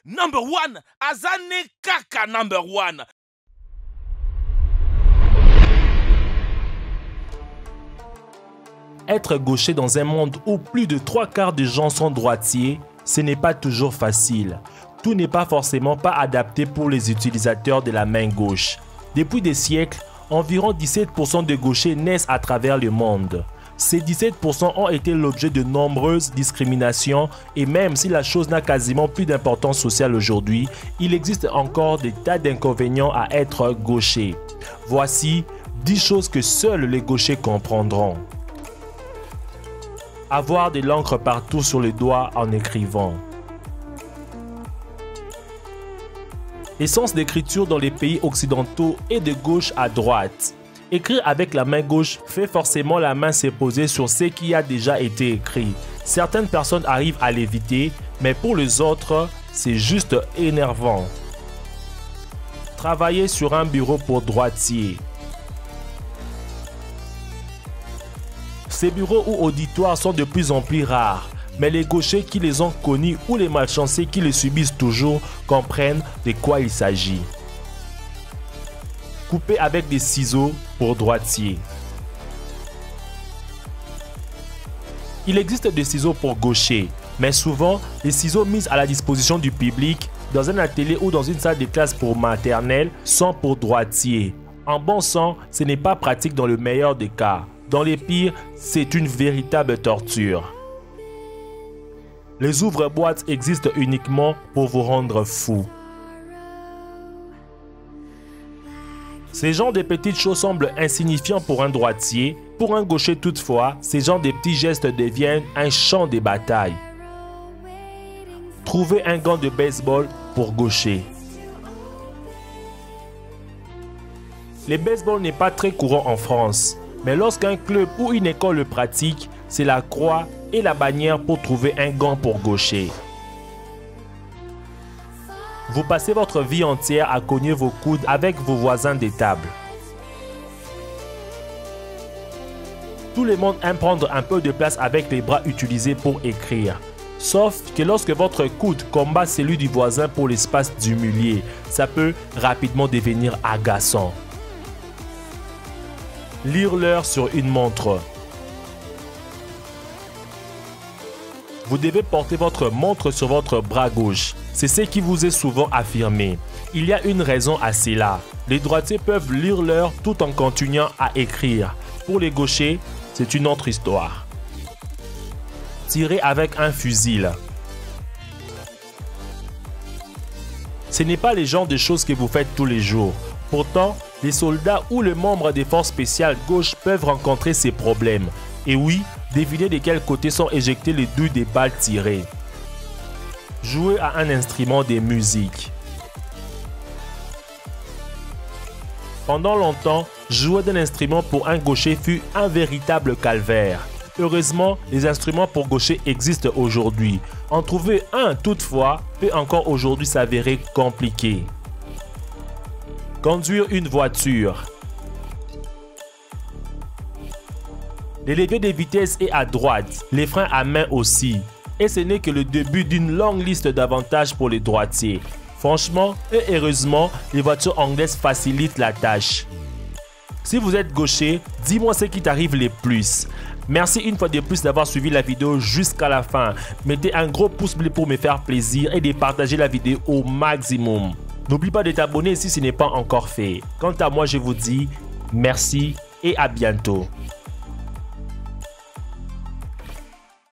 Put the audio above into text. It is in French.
Number one, Azane Kaka number one. Être gaucher dans un monde où plus de 3/4 des gens sont droitiers, ce n'est pas toujours facile. Tout n'est pas forcément pas adapté pour les utilisateurs de la main gauche. Depuis des siècles, environ 17% de gauchers naissent à travers le monde. Ces 17% ont été l'objet de nombreuses discriminations et même si la chose n'a quasiment plus d'importance sociale aujourd'hui, il existe encore des tas d'inconvénients à être gaucher. Voici 10 choses que seuls les gauchers comprendront. Avoir de l'encre partout sur les doigts en écrivant. L'essence d'écriture dans les pays occidentaux est de gauche à droite. Écrire avec la main gauche fait forcément la main se poser sur ce qui a déjà été écrit. Certaines personnes arrivent à l'éviter, mais pour les autres, c'est juste énervant. Travailler sur un bureau pour droitier. Ces bureaux ou auditoires sont de plus en plus rares, mais les gauchers qui les ont connus ou les malchanceux qui les subissent toujours comprennent de quoi il s'agit. Couper avec des ciseaux pour droitier. Il existe des ciseaux pour gauchers, mais souvent, les ciseaux mis à la disposition du public dans un atelier ou dans une salle de classe pour maternelle sont pour droitier. En bon sens, ce n'est pas pratique dans le meilleur des cas. Dans les pires, c'est une véritable torture. Les ouvre-boîtes existent uniquement pour vous rendre fou. Ces genres de petites choses semblent insignifiants pour un droitier. Pour un gaucher toutefois, ces genres de petits gestes deviennent un champ de bataille. Trouver un gant de baseball pour gaucher. Le baseball n'est pas très courant en France, mais lorsqu'un club ou une école le pratique, c'est la croix et la bannière pour trouver un gant pour gaucher. Vous passez votre vie entière à cogner vos coudes avec vos voisins des tables. Tout le monde aime prendre un peu de place avec les bras utilisés pour écrire. Sauf que lorsque votre coude combat celui du voisin pour l'espace du milieu, ça peut rapidement devenir agaçant. Lire l'heure sur une montre. Vous devez porter votre montre sur votre bras gauche. C'est ce qui vous est souvent affirmé. Il y a une raison à cela. Les droitiers peuvent lire l'heure tout en continuant à écrire. Pour les gauchers, c'est une autre histoire. Tirer avec un fusil. Ce n'est pas le genre de choses que vous faites tous les jours. Pourtant, les soldats ou les membres des forces spéciales gauche peuvent rencontrer ces problèmes. Et oui, devinez de quel côté sont éjectés les douilles des balles tirées. Jouer à un instrument de musique. Pendant longtemps, jouer d'un instrument pour un gaucher fut un véritable calvaire. Heureusement, les instruments pour gaucher existent aujourd'hui. En trouver un toutefois peut encore aujourd'hui s'avérer compliqué. Conduire une voiture. Le levier de vitesse est à droite, les freins à main aussi. Et ce n'est que le début d'une longue liste d'avantages pour les droitiers. Franchement et heureusement, les voitures anglaises facilitent la tâche. Si vous êtes gaucher, dis-moi ce qui t'arrive le plus. Merci une fois de plus d'avoir suivi la vidéo jusqu'à la fin. Mettez un gros pouce bleu pour me faire plaisir et de partager la vidéo au maximum. N'oublie pas de t'abonner si ce n'est pas encore fait. Quant à moi, je vous dis merci et à bientôt.